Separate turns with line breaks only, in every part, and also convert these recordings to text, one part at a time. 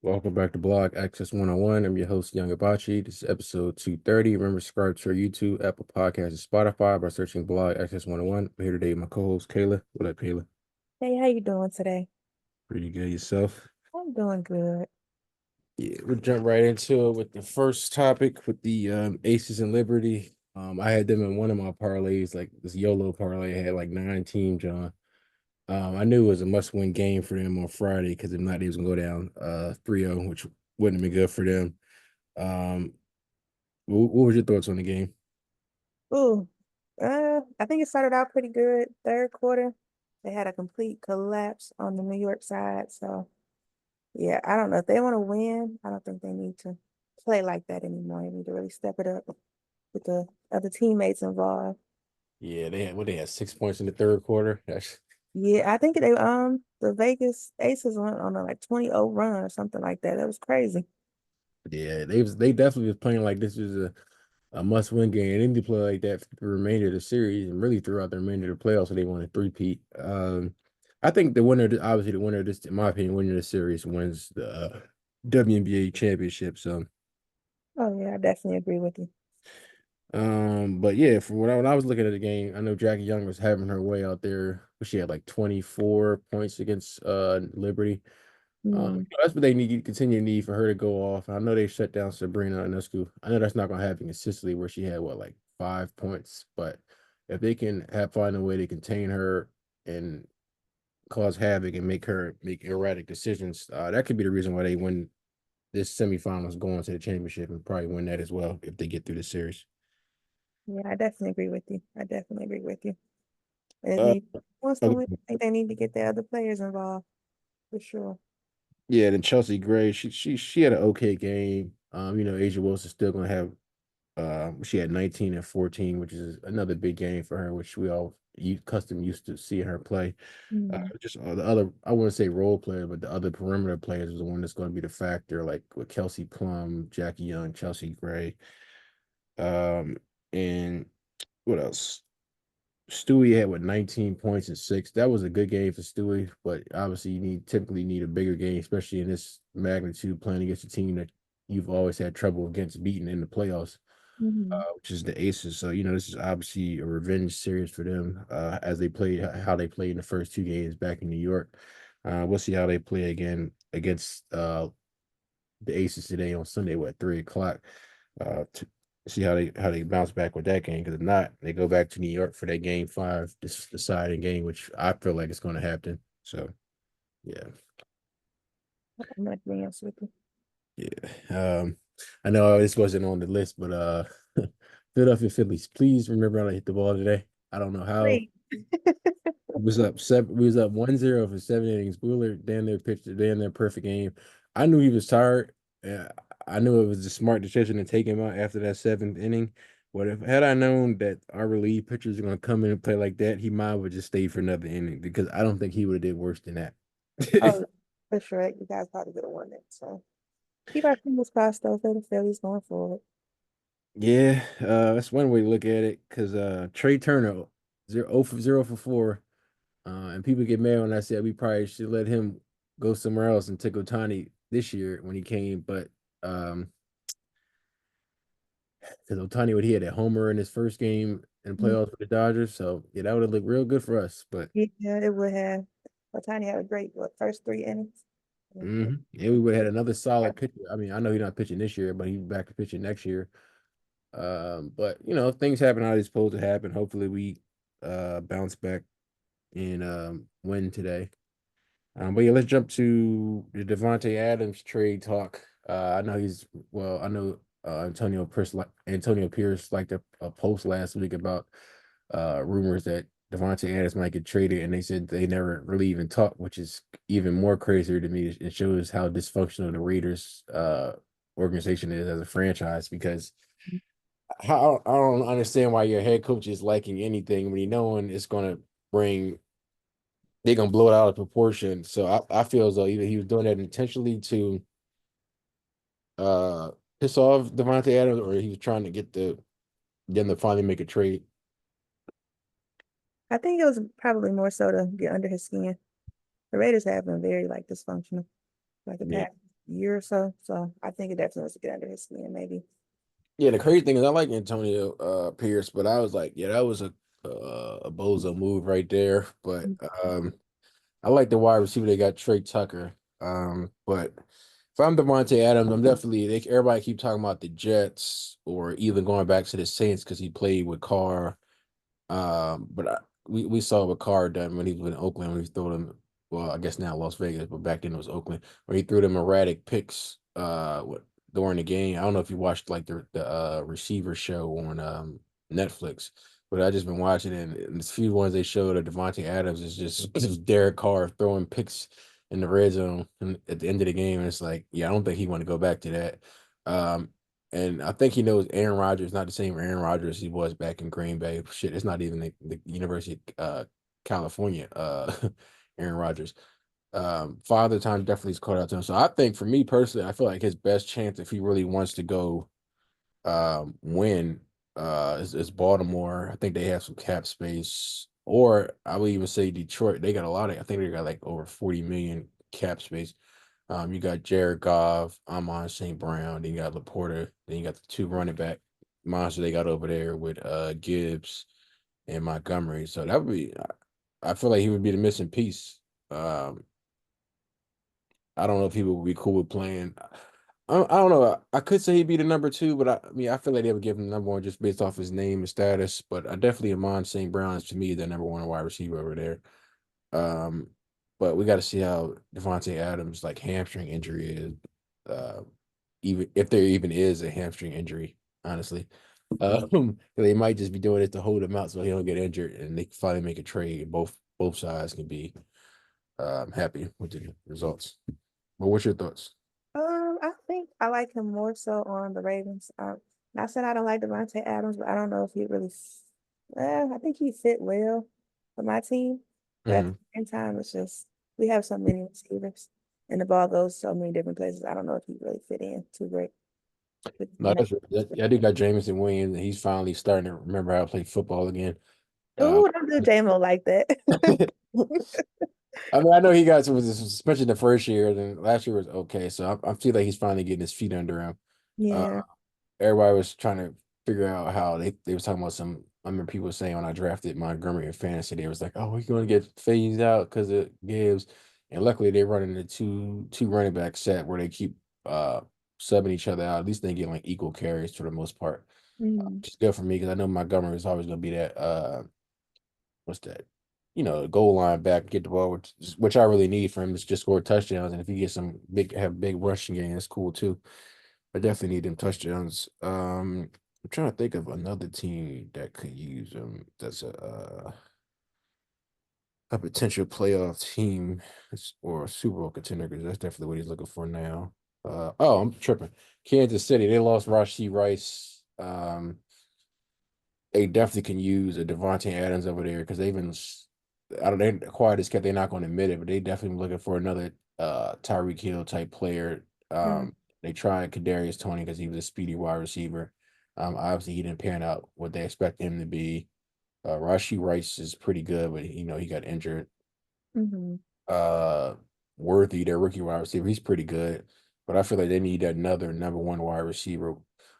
Welcome back to Blog Access 101. I'm your host, Young Abachi. This is episode 230. Remember, subscribe to our YouTube, Apple Podcasts, and Spotify by searching Blog Access 101. I'm here today with my co-host, Kayla. What up, Kayla?
Hey, how you doing today?
Pretty good yourself?
I'm doing good.
Yeah, we'll jump right into it with the first topic with the Aces and Liberty. I had them in one of my parlays, like this YOLO parlay. I had like 9 teams on. I knew it was a must-win game for them on Friday because if not, they was gonna go down 3-0, which wouldn't have been good for them. Um, what was your thoughts on the game?
Ooh, I think it started out pretty good. Third quarter, they had a complete collapse on the New York side. So yeah, I don't know if they want to win. I don't think they need to play like that anymore. They need to really step it up with the other teammates involved.
Yeah, they had 6 points in the third quarter. That's
Yeah, I think the Vegas Aces went on a like 20-0 run or something like that. That was crazy.
yeah, they definitely was playing like this was a must-win game. They need to play like that for the remainder of the series and really throughout the remainder of the playoffs so they want to three-peat. I think obviously the winner of this, in my opinion, winner of the series wins the WNBA championship. So
Oh yeah, I definitely agree with you.
but yeah, from when I was looking at the game, I know Jackie Young was having her way out there. She had like 24 points against Liberty.
Mm,
That's what they need continue to need for her to go off. I know they shut down Sabrina Ionescu. I know that's not going to happen consistently where she had what like 5 points, but if they can find a way to contain her and cause havoc and make her make erratic decisions, that could be the reason why they win this semifinals, going to the championship, and probably win that as well if they get through the series.
yeah, I definitely agree with you. I definitely agree with you. And if
Uh,
he wants to
okay.
win, I think they need to get the other players involved for sure.
Yeah, then Chelsea Gray, she had an okay game. Asia Wilson's still gonna have she had 19 and 14, which is another big game for her, which we all custom used to seeing her play.
Mm.
Just the other, I wouldn't say role player, but the other perimeter players is the one that's going to be the factor, like with Kelsey Plum, Jackie Young, Chelsea Gray, and what else? Stewie had what 19 points and six. That was a good game for Stewie, but obviously you typically need a bigger game, especially in this magnitude, playing against a team that you've always had trouble against beating in the playoffs,
Hmm.
which is the Aces. So this is obviously a revenge series for them, as they play how they played in the first 2 games back in New York. We'll see how they play again against the Aces today on Sunday, what 3 o'clock, to see how they bounce back with that game. Because if not, they go back to New York for that game 5, this deciding game, which I feel like it's going to happen. So yeah,
I'm not being honest with you.
yeah. I know this wasn't on the list, but Philadelphia Phillies, please remember how to hit the ball today. I don't know how.
Please.
It was up seven. We was up 1-0 for 7 innings. Wheeler damn near pitched a damn near perfect game. I knew he was tired. I knew it was a smart decision to take him out after that 7th inning. But if had I known that our relief pitchers are gonna come in and play like that, he might have just stayed for another inning because I don't think he would have did worse than that.
Oh, for sure. You guys probably could have won it. So keep our fingers crossed though for the Phillies going forward.
Yeah, that's one way to look at it. Because Trey Turner, 0 for 4. And people get mad when I said we probably should let him go somewhere else and take Otani this year when he came. But because Otani would he had a homer in his first game in the
Mm.
playoffs with the Dodgers, so yeah, that would have looked real good for us. But
Yeah, it would have. Otani had a great first 3 innings.
yeah, we would have had another solid pitcher. I mean, I know he's not pitching this year, but he's back to pitching next year. But things happen how they're supposed to happen. Hopefully, we bounce back and win today. But yeah, let's jump to the Davante Adams trade talk. I know Antonio Pierce liked a post last week about rumors that Davante Adams might get traded, and they said they never really even talked, which is even more crazier to me. It shows how dysfunctional the Raiders organization is as a franchise because I don't understand why your head coach is liking anything when you know it's going to bring they're gonna blow it out of proportion. So I feel as though either he was doing that intentionally to uh piss off Davante Adams, or he was trying to get them to finally make a trade.
I think it was probably more so to get under his skin. The Raiders have been very like dysfunctional like the
Yeah,
past. year or so. So I think it definitely was to get under his skin, maybe.
Yeah, the crazy thing is I like Antonio Pierce, but I was like, yeah, that was a bozo move right there. But I like the wide receiver. They got Trey Tucker. But if I'm Davante Adams, I'm definitely everybody keep talking about the Jets or even going back to the Saints because he played with Carr. But we saw what Carr done when he was in Oakland when he threw them. Well, I guess now Las Vegas, but back then it was Oakland where he threw them erratic picks. During the game. I don't know if you watched like the receiver show on Netflix, but I just been watching it. And the few ones they showed of Davante Adams is just Derek Carr throwing picks in the red zone and at the end of the game. And it's like, yeah, I don't think he want to go back to that. Um, and I think he knows Aaron Rodgers is not the same Aaron Rodgers he was back in Green Bay. Shit, it's not even the University of California Aaron Rodgers. Father time definitely is caught out to him. So I think for me personally, I feel like his best chance if he really wants to go win is Baltimore. I think they have some cap space. Or I would even say Detroit. They got a lot of I think they got like over 40 million cap space. You got Jared Goff, Amon St. Brown, then you got Laporta, then you got the two running back monster they got over there with Gibbs and Montgomery. So that would be I feel like he would be the missing piece. Um, I don't know if people would be cool with playing. I don't know. I could say he'd be the number two, but I mean, I feel like they would give him the number one just based off his name and status. But I definitely Amon St. Brown is to me the number one wide receiver over there. Um, but we got to see how Davante Adams like hamstring injury is. Uh, even if there even is a hamstring injury, honestly, they might just be doing it to hold him out so he don't get injured, and they can finally make a trade. Both sides can be happy with the results. But what's your thoughts?
I think I like him more so on the Ravens. Not saying I don't like Davante Adams, but I don't know if he really. I think he fit well for my team, but at the
Mhm.
same time, it's just we have so many receivers, and the ball goes so many different places. I don't know if he really fit in too great with
No, that's right. Yeah, I do got Jameson Williams, and he's finally starting to remember how to play football again. Uh,
Oh, don't do JMO like that.
I mean, I know he got some suspension the first year, then last year was okay. So I feel like he's finally getting his feet under him. Uh,
Yeah.
Everybody was trying to figure out how they was talking about some. I remember people saying when I drafted Montgomery in fantasy, they was like, "Oh, he's going to get phased out because it gives." And luckily, they run into two running back set where they keep subbing each other out. At least they get like equal carries for the most part,
Mm.
which is good for me because I know Montgomery is always going to be that what's that? Goal line back, get the ball, which I really need for him to just score touchdowns. And if he gets some have big rushing game, that's cool too. I definitely need them touchdowns. I'm trying to think of another team that could use him. That's a potential playoff team or a Super Bowl contender because that's definitely what he's looking for now. Oh, I'm tripping. Kansas City, they lost Rashee Rice. They definitely can use a Davante Adams over there because they've been I don't they quiet as kept they're not going to admit it, but they definitely looking for another Tyreek Hill type player.
Mm.
They tried Kadarius Toney because he was a speedy wide receiver. Obviously he didn't pan out what they expect him to be. Rashee Rice is pretty good, but he got injured.
Hmm.
Uh Worthy, their rookie wide receiver, he's pretty good, but I feel like they need another number one wide receiver.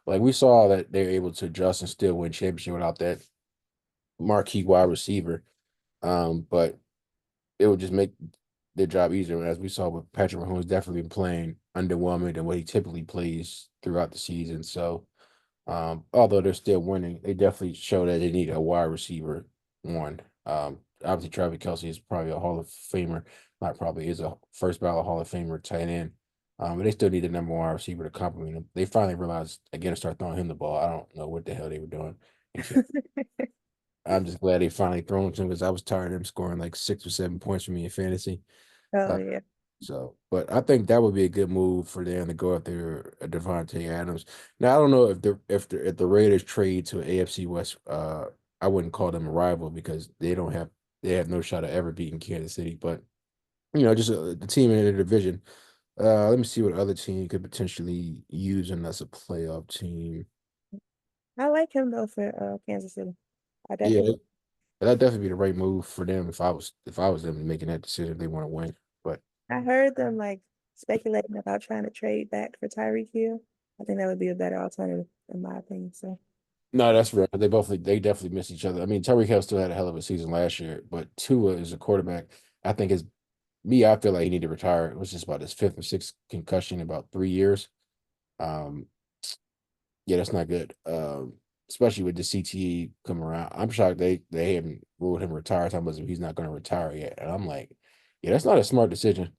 Like we saw that they're able to adjust and still win championship without that marquee wide receiver. But it would just make their job easier. As we saw with Patrick Mahomes, definitely been playing underwhelming than what he typically plays throughout the season. So, although they're still winning, they definitely show that they need a wide receiver one. Obviously, Travis Kelsey is probably a Hall of Famer. Not probably is a first ballot Hall of Famer tight end. But they still need the number one wide receiver to complement him. They finally realized again to start throwing him the ball. I don't know what the hell they were doing. I'm just glad they finally thrown it to him because I was tired of him scoring like 6 or 7 points for me in fantasy.
Oh
Uh,
yeah.
but I think that would be a good move for them to go after Davante Adams. Now I don't know if the Raiders trade to AFC West, I wouldn't call them a rival because they have no shot at ever beating Kansas City. But just the team in the division. Let me see what other team could potentially use him as a playoff team.
I like him though for Kansas City. I
Yeah,
definitely.
that'd definitely be the right move for them if I was them making that decision if they want to win. But
I heard them like speculating about trying to trade back for Tyreek Hill. I think that would be a better alternative, in my opinion. So,
No, that's right. They definitely miss each other. I mean, Tyreek Hill still had a hell of a season last year, but Tua is a quarterback. I think is me. I feel like he need to retire. It was just about his fifth or sixth concussion in about 3 years. Um, yeah, that's not good. Especially with the CTE coming around. I'm shocked they haven't ruled him retired. Talking about he's not going to retire yet, and I'm like, yeah, that's not a smart decision.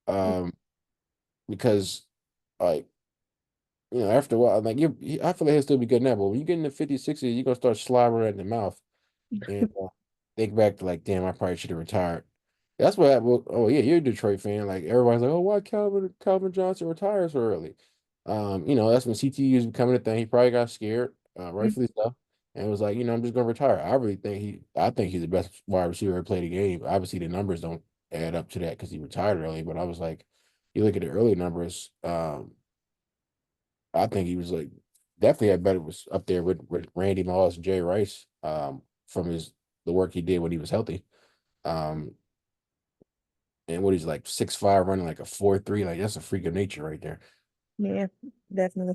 Um, because like after a while, like I feel like he'll still be good now, but when you get in the 50s, 60s, you're gonna start slobbering in the mouth and think back to like, damn, I probably should have retired. That's what happened. Oh yeah, you're a Detroit fan. Like everybody's like, oh, why Calvin Johnson retires so early? That's when CTE was becoming a thing. He probably got scared, rightfully so, and was like, I'm just gonna retire. I think he's the best wide receiver ever played the game. Obviously, the numbers don't add up to that because he retired early. But I was like, you look at the early numbers. I think he was like definitely had better was up there with Randy Moss and Jerry Rice from the work he did when he was healthy. Um, and what he's like 6'5", running like a 4.3, like that's a freak of nature right there.
yeah, definitely.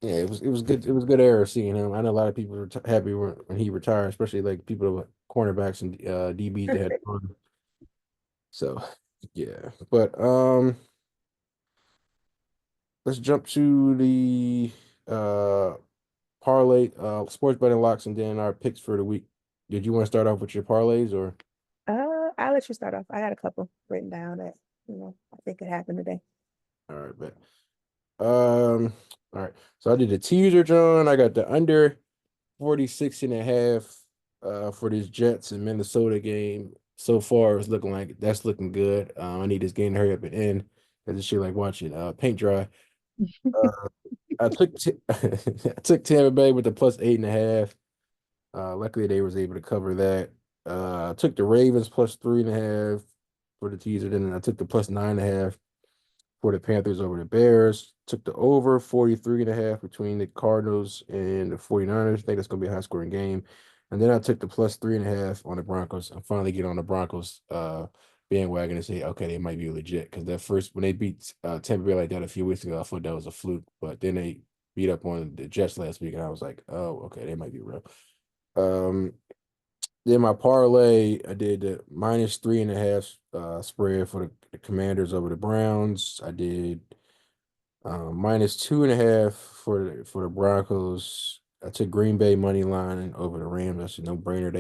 Yeah, it was good. It was good era seeing him. I know a lot of people were happy when he retired, especially like people with cornerbacks and DBs that had fun. So yeah, but let's jump to the uh parlay, sports betting locks, and then our picks for the week. Did you want to start off with your parlays or?
I'll let you start off. I got a couple written down that, I think could happen today.
All right, bet. All right. So I did the teaser, John. I got the under 46 and a half for this Jets and Minnesota game. So far, it's looking like that's looking good. I need this game to hurry up and end because it's shit like watching paint dry. Uh, I took Tampa Bay with the plus 8.5. Luckily, they was able to cover that. I took the Ravens plus 3.5 for the teaser. Then I took the plus 9.5 for the Panthers over the Bears. Took the over 43.5 between the Cardinals and the 49ers. I think that's going to be a high scoring game. And then I took the plus 3.5 on the Broncos. I finally get on the Broncos bandwagon and say, okay, they might be legit. Because that first, when they beat Tampa Bay like that a few weeks ago, I thought that was a fluke. But then they beat up on the Jets last week, and I was like, oh, okay, they might be real. Um, then my parlay, I did the minus 3.5 spread for the Commanders over the Browns. I did minus 2.5 for the Broncos. I took Green Bay money line over the Rams. That's a no brainer.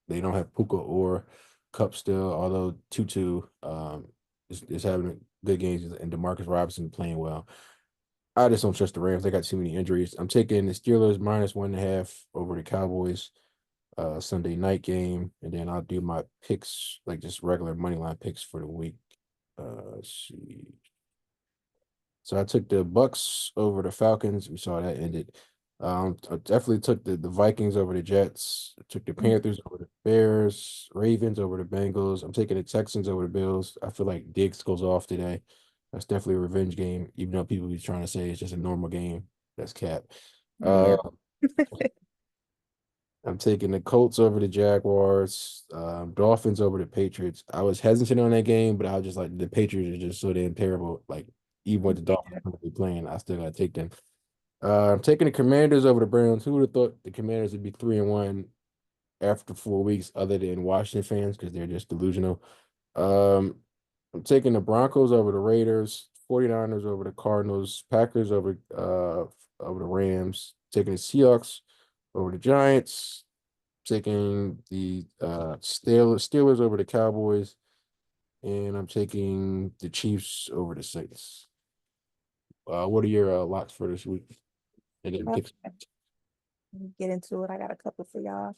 They don't have Puka or Cup still, although Tutu is having good games and Demarcus Robinson playing well. I just don't trust the Rams. They got too many injuries. I'm taking the Steelers minus 1.5 over the Cowboys Sunday night game, and then I'll do my picks, like just regular money line picks for the week. Let's see. So I took the Bucks over the Falcons. We saw that ended. I definitely took the Vikings over the Jets. I took the Panthers over the Bears, Ravens over the Bengals. I'm taking the Texans over the Bills. I feel like Diggs goes off today. That's definitely a revenge game, even though people be trying to say it's just a normal game. That's cap. Uh,
Yeah.
I'm taking the Colts over the Jaguars, Dolphins over the Patriots. I was hesitant on that game, but I was just like the Patriots are just so damn terrible. Like even with the Dolphins going to be playing, I still gotta take them. I'm taking the Commanders over the Browns. Who would have thought the Commanders would be 3-1 after 4 weeks, other than Washington fans, because they're just delusional. Um, I'm taking the Broncos over the Raiders, 49ers over the Cardinals, Packers over the Rams, taking the Seahawks over the Giants, taking the Steelers over the Cowboys, and I'm taking the Chiefs over the Saints. What are your locks for this week? And then
Okay,
picks.
get into it. I got a couple for y'all.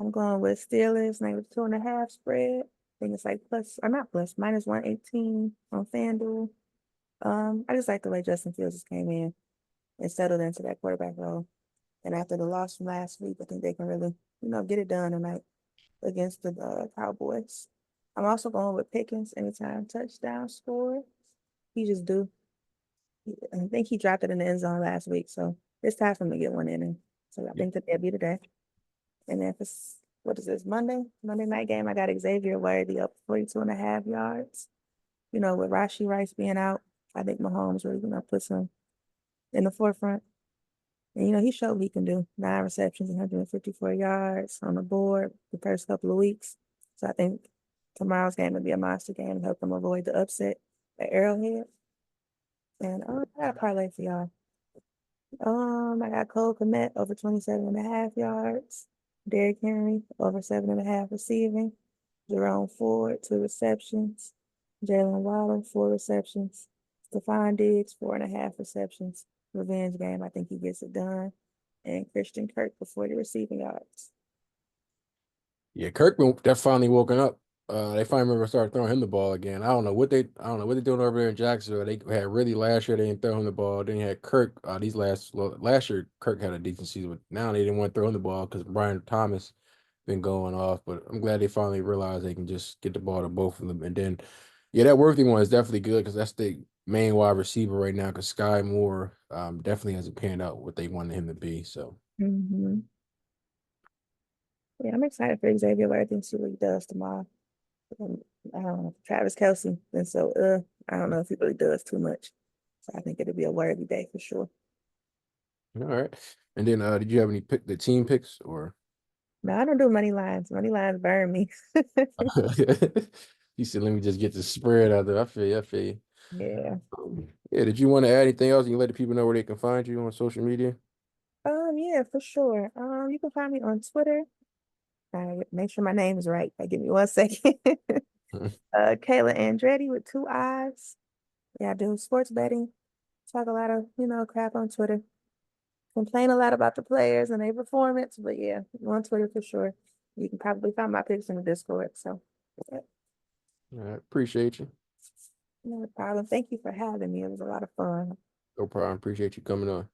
I'm going with Steelers, maybe 2.5 spread. I think it's like plus, or not plus, minus 118 on FanDuel. I just like the way Justin Fields just came in and settled into that quarterback role. And after the loss from last week, I think they can really, get it done tonight against the Cowboys. I'm also going with Pickens anytime touchdown score. He just do. I think he dropped it in the end zone last week, so it's time for him to get one in. And so I think that they'll be today. And then for what is this, Monday? Monday night game, I got Xavier Worthy up 42.5 yards. with Rashi Rice being out, I think Mahomes really, puts him in the forefront. And, he showed what he can do. 9 receptions, 154 yards on the board the first couple of weeks. So I think tomorrow's game will be a monster game and help them avoid the upset at Arrowhead. And I got a parlay for y'all. I got Cole Kmet over 27.5 yards. Derrick Henry over 7.5 receiving. Jerome Ford, 2 receptions. Jalen Waddle, 4 receptions. Stephon Diggs, 4.5 receptions. Revenge game. I think he gets it done. And Christian Kirk for 40 receiving yards.
Yeah, they're finally woken up. They finally started throwing him the ball again. I don't know what they're doing over there in Jacksonville. They had really last year they didn't throw him the ball. Then you had Kirk. Last year Kirk had a decent season, but now they didn't want to throw him the ball because Brian Thomas been going off. But I'm glad they finally realized they can just get the ball to both of them. And then, yeah, that Worthy one is definitely good because that's the main wide receiver right now. Because Sky Moore definitely hasn't panned out what they wanted him to be. So.
Mm-hmm. Yeah, I'm excited for Xavier Worthy and see what he does tomorrow. Um, I don't know, Travis Kelce. And so I don't know if he really does too much. So I think it'll be a worthy day for sure.
All right. And then did you have any the team picks or
No, I don't do money lines. Money lines burn me.
you said let me just get the spread out there. I feel you, I feel you.
Yeah.
Yeah, did you want to add anything else? You can let the people know where they can find you on social media.
Yeah, for sure. You can find me on Twitter. Make sure my name is right. Give me 1 second. Kayla Andretti with 2 eyes. Yeah, I do sports betting. Talk a lot of, crap on Twitter. Complain a lot about the players and their performance, but yeah, on Twitter for sure. You can probably find my picks in the Discord. So, yeah,
All right, appreciate you.
no problem. Thank you for having me. It was a lot of fun.
No problem. Appreciate you coming on.